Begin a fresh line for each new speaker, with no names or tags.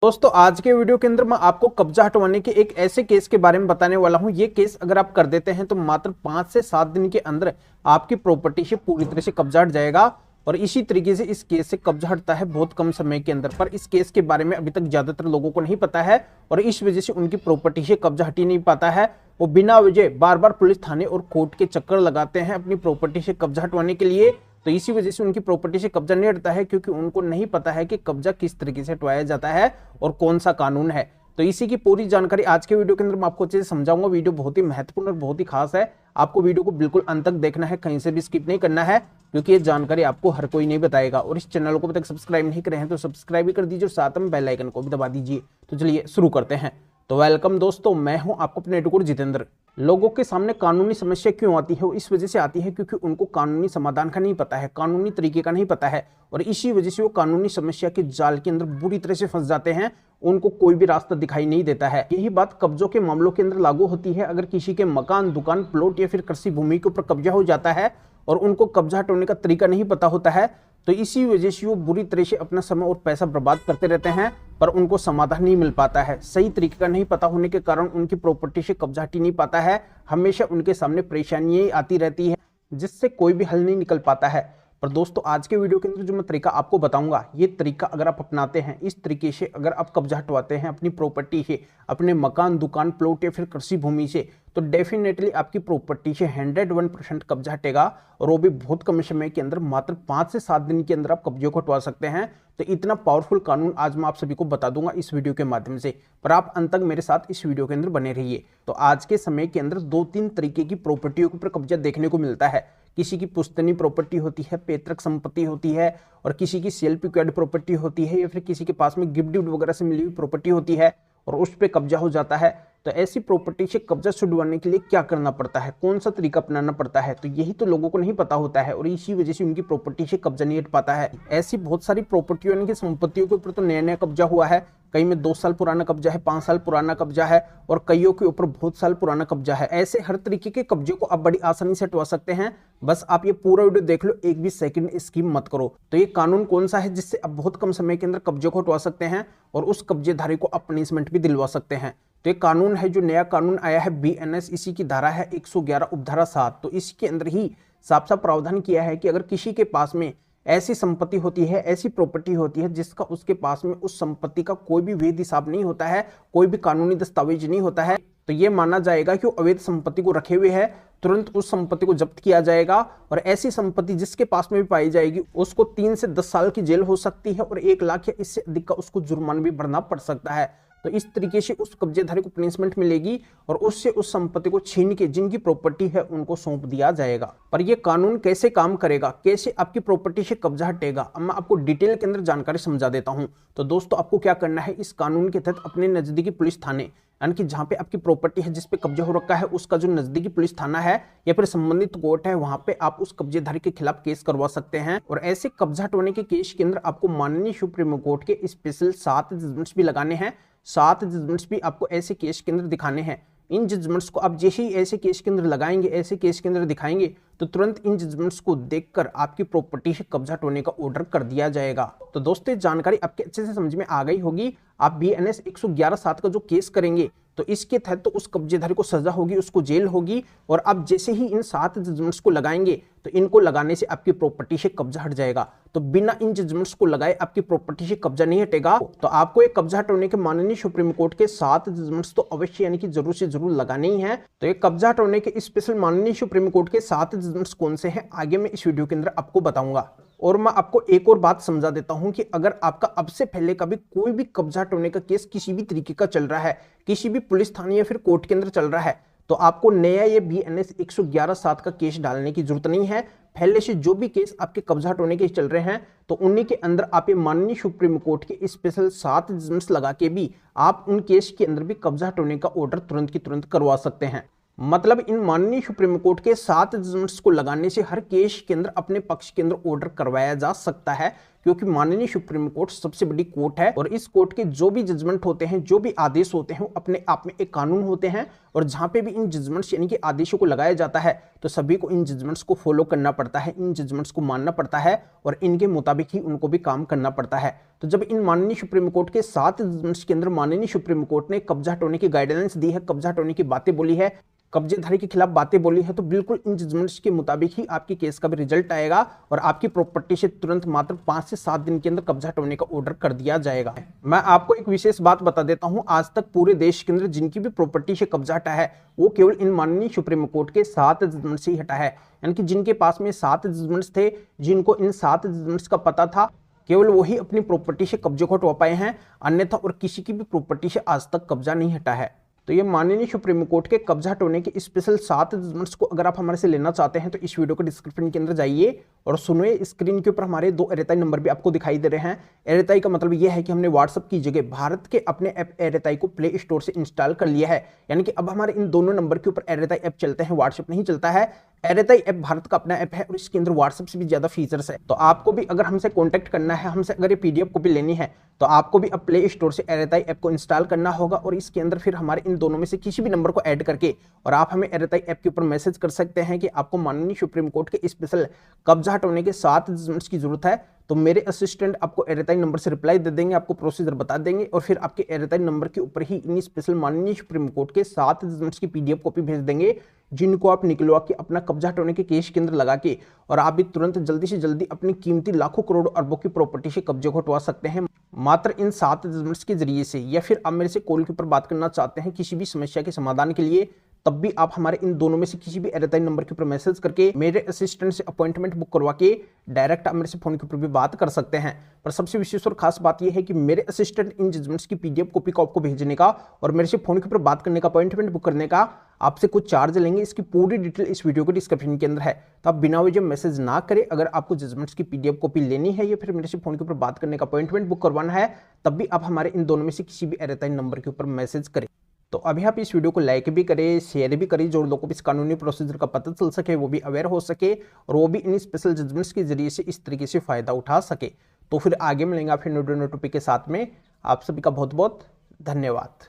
दोस्तों आज के वीडियो के अंदर मैं आपको कब्जा हटवाने के एक ऐसे केस के बारे में बताने वाला हूं। ये केस अगर आप कर देते हैं तो मात्र 5 से 7 दिन के अंदर आपकी प्रॉपर्टी से पूरी तरह से कब्जा हट जाएगा। और इसी तरीके से इस केस से कब्जा हटता है बहुत कम समय के अंदर। पर इस केस के बारे में अभी तक ज्यादातर लोगों को नहीं पता है और इस वजह से उनकी प्रॉपर्टी से कब्जा हट ही नहीं पाता है। वो बिना वजह बार बार पुलिस थाने और कोर्ट के चक्कर लगाते हैं अपनी प्रॉपर्टी से कब्जा हटवाने के लिए। तो इसी वजह से उनकी प्रॉपर्टी से कब्जा नहीं हटता है, क्योंकि उनको नहीं पता है कि कब्जा किस तरीके से हटवाया जाता है और कौन सा कानून है। तो इसी की पूरी जानकारी आज के वीडियो के अंदर मैं आपको अच्छे से समझाऊंगा। वीडियो बहुत ही महत्वपूर्ण और बहुत ही खास है। आपको वीडियो को बिल्कुल अंत तक देखना है, कहीं से भी स्किप नहीं करना है, क्योंकि ये जानकारी आपको हर कोई नहीं बताएगा। और इस चैनल को अभी तक सब्सक्राइब नहीं करे हैं तो सब्सक्राइब भी कर दीजिए और साथ में बेल आइकन को भी दबा दीजिए। तो चलिए शुरू करते हैं। तो वेलकम दोस्तों, मैं हूं आपको अपने एडवोकेट जितेंद्र। लोगों के सामने कानूनी समस्या क्यों आती है? वो इस वजह से आती है क्योंकि उनको कानूनी समाधान का नहीं पता है, कानूनी तरीके का नहीं पता है, और इसी वजह से वो कानूनी समस्या के जाल के अंदर बुरी तरह से फंस जाते हैं। उनको कोई भी रास्ता दिखाई नहीं देता है। यही बात कब्जों के मामलों के अंदर लागू होती है। अगर किसी के मकान, दुकान, प्लॉट या फिर कृषि भूमि के ऊपर कब्जा हो जाता है और उनको कब्जा हटाने का तरीका नहीं पता होता है, तो इसी वजह से वो बुरी तरह से अपना समय और पैसा बर्बाद करते रहते हैं, पर उनको समाधान नहीं मिल पाता है। सही तरीके का नहीं पता होने के कारण उनकी प्रॉपर्टी से कब्जा हट ही नहीं पाता है। हमेशा उनके सामने परेशानियां आती रहती है, जिससे कोई भी हल नहीं निकल पाता है। पर दोस्तों आज के वीडियो के अंदर जो मैं तरीका आपको बताऊंगा, ये तरीका अगर आप अपनाते हैं, इस तरीके से अगर आप कब्जा हटवाते हैं अपनी प्रॉपर्टी से, अपने मकान, दुकान, प्लॉट या फिर कृषि भूमि से, तो डेफिनेटली आपकी प्रॉपर्टी से 101% कब्जा हटेगा। और वो भी बहुत कम समय के अंदर, मात्र 5 से 7 दिन के अंदर आप कब्जे को हटवा सकते हैं। तो इतना पावरफुल कानून आज मैं आप सभी को बता दूंगा इस वीडियो के माध्यम से, पर आप अंत तक मेरे साथ इस वीडियो के अंदर बने रहिए। तो आज के समय के अंदर 2-3 तरीके की प्रॉपर्टियों के ऊपर कब्जा देखने को मिलता है। किसी की पुश्तैनी प्रॉपर्टी होती है, पैतृक संपत्ति होती है, और किसी की सेल्फ एक्वायर्ड प्रॉपर्टी होती है, या फिर किसी के पास में गिफ्ट वगैरह से मिली हुई प्रॉपर्टी होती है और उस पर कब्जा हो जाता है। तो ऐसी प्रॉपर्टी से कब्जा छुड़वाने के लिए क्या करना पड़ता है, कौन सा तरीका अपनाना पड़ता है, तो यही तो लोगों को नहीं पता होता है और इसी वजह से उनकी प्रॉपर्टी से कब्जा नहीं हट पाता है। ऐसी बहुत सारी प्रॉपर्टियों यानी कि संपत्तियों के ऊपर तो नया नया कब्जा हुआ है। कई में 2 साल पुराना कब्जा है, 5 साल पुराना कब्जा है, और कईयों के ऊपर बहुत साल पुराना कब्जा है। ऐसे हर तरीके के कब्जे को आप बड़ी आसानी से हटवा सकते हैं। बस आप ये पूरा वीडियो देख लो, एक भी सेकंड स्किप मत करो। तो ये कानून कौन सा है जिससे आप बहुत कम समय के अंदर कब्जे को हटवा सकते हैं और उस कब्जेधारी को आप पनिशमेंट भी दिलवा सकते हैं? तो ये कानून है, जो नया कानून आया है BNS, इसी की धारा है 111 उपधारा 7। तो इसके अंदर ही साफ साफ प्रावधान किया है कि अगर किसी के पास में ऐसी संपत्ति होती है, ऐसी प्रॉपर्टी होती है जिसका उसके पास में उस संपत्ति का कोई भी वैध हिसाब नहीं होता है, कोई भी कानूनी दस्तावेज नहीं होता है, तो ये माना जाएगा कि वो अवैध संपत्ति को रखे हुए है। तुरंत उस संपत्ति को जब्त किया जाएगा और ऐसी संपत्ति जिसके पास में भी पाई जाएगी उसको 3 से 10 साल की जेल हो सकती है और 1 लाख या इससे अधिक का उसको जुर्माना भी भरना पड़ सकता है। तो इस तरीके से उस कब्जेधारी को पनिशमेंट मिलेगी और उससे उस संपत्ति को छीन के जिनकी प्रॉपर्टी है उनको सौंप दिया जाएगा। पर यह कानून कैसे काम करेगा, कैसे आपकी प्रॉपर्टी से कब्जा हटेगा, अब मैं आपको डिटेल के अंदर जानकारी समझा देता हूं। तो दोस्तों आपको क्या करना है, इस कानून के तहत अपने नजदीकी पुलिस थाने, यानी कि जहां पे आपकी प्रॉपर्टी है, जिस पे कब्जा हो रखा है, उसका जो नजदीकी पुलिस थाना है या फिर संबंधित कोर्ट है, वहां पे आप उस कब्जेधारी के खिलाफ केस करवा सकते हैं। और ऐसे कब्जा हटवाने के केस के अंदर आपको माननीय सुप्रीम कोर्ट के स्पेशल 7 जजमेंट्स भी लगाने हैं। 7 जजमेंट्स भी आपको ऐसे केस के अंदर दिखाने हैं। इन जजमेंट्स को आप जैसे ही ऐसे केस के अंदर लगाएंगे, ऐसे केस के अंदर दिखाएंगे, तो तुरंत इन जजमेंट्स को देखकर आपकी प्रॉपर्टी से कब्जा हटवाने का ऑर्डर कर दिया जाएगा। तो दोस्तों जानकारी आपके अच्छे से समझ में आ गई होगी। आप BNS 111/7 का जो केस करेंगे तो इसके तहत तो उस कब्जेधारी को सजा होगी, उसको जेल होगी। और आप जैसे ही इन 7 जजमेंट्स को लगाएंगे तो इनको लगाने से आपकी प्रॉपर्टी से कब्जा हट जाएगा। तो बिना इन जजमेंट्स को लगाए आपकी प्रॉपर्टी से कब्जा नहीं हटेगा। तो आपको एक कब्जा हटाने के माननीय सुप्रीम कोर्ट के 7 जजमेंट्स तो अवश्य यानी कि जरूर से जरूर लगाने ही है। तो एक कब्जा हटाने के स्पेशल माननीय सुप्रीम कोर्ट के 7 जजमेंट्स कौन से हैं, आगे मैं इस वीडियो के अंदर आपको बताऊंगा। और मैं आपको एक और बात समझा देता हूं कि अगर आपका अब से पहले कभी कोई भी कब्जा हटाने का केस किसी भी तरीके का चल रहा है, किसी भी पुलिस थाने या फिर कोर्ट के अंदर चल रहा है, तो आपको नया ये BNS 111/7 का केस डालने की जरूरत नहीं है। पहले से जो भी केस आपके कब्जा हटाने के चल रहे हैं, तो उन्हीं के अंदर आप ये माननीय सुप्रीम कोर्ट के स्पेशल 7 जजमेंट्स लगा के भी आप उन केस के अंदर भी कब्जा हटाने का ऑर्डर तुरंत की तुरंत करवा सकते हैं। मतलब इन माननीय सुप्रीम कोर्ट के 7 जजमेंट्स को लगाने से हर केस के अंदर अपने पक्ष के अंदर ऑर्डर करवाया जा सकता है, क्योंकि माननीय सुप्रीम कोर्ट सबसे बड़ी कोर्ट है और इस कोर्ट के जो भी जजमेंट होते हैं, जो भी आदेश होते हैं, वो अपने आप में एक कानून होते हैं और जहां पे भी इन जजमेंट्स यानी कि आदेशों को लगाया जाता है तो सभी को इन जजमेंट्स को फॉलो करना पड़ता है, इन जजमेंट्स को मानना पड़ता है और इनके मुताबिक ही उनको भी काम करना पड़ता है। तो जब इन माननीय सुप्रीम कोर्ट के 7 जजमेंट्स के अंदर माननीय सुप्रीम कोर्ट ने कब्जा हटाने की गाइडलाइंस दी है, कब्जा हटाने की बातें बोली है, कब्जेधारी के खिलाफ बातें बोली है, तो बिल्कुल इन जजमेंट्स के मुताबिक ही आपकी केस का भी रिजल्ट आएगा और आपकी प्रॉपर्टी से तुरंत मात्र 5 से 7 दिन के अंदर कब्जा हटाने का ऑर्डर कर दिया जाएगा। मैं आपको एक विशेष बात बता देता हूं, आज तक पूरे देश के अंदर जिनकी भी प्रॉपर्टी से कब्जा हटा है वो केवल इन माननीय सुप्रीम कोर्ट के 7 जजमेंट से ही हटा है। यानी कि जिनके पास में 7 जजमेंट्स थे, जिनको इन 7 जजमेंट्स का पता था, केवल वही अपनी प्रॉपर्टी से कब्जे को हटवा पाए हैं, अन्यथा और किसी की भी प्रॉपर्टी से आज तक कब्जा नहीं हटा है। तो ये माननीय सुप्रीम कोर्ट के कब्जा हटाने के स्पेशल 7 जजमेंट्स को अगर आप हमारे से लेना चाहते हैं तो इस वीडियो के डिस्क्रिप्शन के अंदर जाइए और सुनिए। स्क्रीन के ऊपर हमारे 2 एरेताई नंबर भी आपको दिखाई दे रहे हैं। एरेताई का मतलब यह है कि हमने व्हाट्सएप की जगह भारत के अपने ऐप एरेताई को प्ले स्टोर से इंस्टॉल कर लिया है, यानी कि अब हमारे इन दोनों नंबर के ऊपर एरेताई ऐप चलते हैं, व्हाट्सएप नहीं चलता है। एरेताई ऐप भारत का अपना ऐप है और इसके अंदर व्हाट्सएप से भी ज्यादा फीचर्स है। तो आपको भी अगर हमसे कॉन्टैक्ट करना है, हमसे अगर ये पीडीएफ कॉपी लेनी है तो आपको भी अब प्ले स्टोर से एरेताई ऐप को इंस्टॉल करना होगा और इसके अंदर फिर हमारे इन दोनों में से किसी भी नंबर को ऐड करके और आप हमें एरेताई ऐप के ऊपर मैसेज कर सकते हैं कि आपको माननीय सुप्रीम कोर्ट के स्पेशल कब्जा हटाने के 7 जजमेंट्स की जरूरत है। तो मेरे असिस्टेंट आपको एरेताई नंबर से रिप्लाई दे देंगे, आपको प्रोसीजर बता देंगे और फिर आपके एरेताई नंबर के ऊपर ही इन स्पेशल माननीय सुप्रीम कोर्ट के 7 जजमेंट्स की पीडीएफ कॉपी भेज देंगे, जिनको आप निकलवा के अपना कब्जा हटाने के केस के अंदर लगा के और आप भी तुरंत जल्दी से जल्दी अपनी कीमती लाखों करोड़ अरबों की प्रॉपर्टी से कब्जे को हटवा सकते हैं मात्र इन 7 जजमेंट्स के जरिए से। या फिर आप मेरे से कॉल के ऊपर बात करना चाहते हैं किसी भी समस्या के समाधान के लिए, तब भी आप हमारे इन दोनों में से किसी भी एरेताई नंबर के ऊपर मैसेज करके मेरे असिस्टेंट से अपॉइंटमेंट बुक करवा के डायरेक्ट आप मेरे से फोन के ऊपर भी बात कर सकते हैं। पर सबसे विशेष और खास बात यह है कि मेरे असिस्टेंट इन जजमेंट्स की पीडीएफ कॉपी को आपको भेजने का और मेरे से फोन के ऊपर बात करने का, अपॉइंटमेंट बुक करने का आपसे कुछ चार्ज लेंगे। इसकी पूरी डिटेल इस वीडियो के डिस्क्रिप्शन के अंदर है, तो आप बिना वजह मैसेज ना करें। अगर आपको जजमेंट्स की पीडीएफ कॉपी लेनी है या फिर मेरे से फोन के ऊपर बात करने का, अपॉइंटमेंट बुक करवाना है, तब भी आप हमारे इन दोनों में से किसी भी एरेताई नंबर के ऊपर मैसेज करें। तो अभी आप इस वीडियो को लाइक भी करें, शेयर भी करें, जो लोगों को इस कानूनी प्रोसीजर का पता चल सके, वो भी अवेयर हो सके और वो भी इन स्पेशल जजमेंट्स के जरिए से इस तरीके से फायदा उठा सके। तो फिर आगे मिलेंगे फिर नए टॉपिक के साथ में। आप सभी का बहुत बहुत धन्यवाद।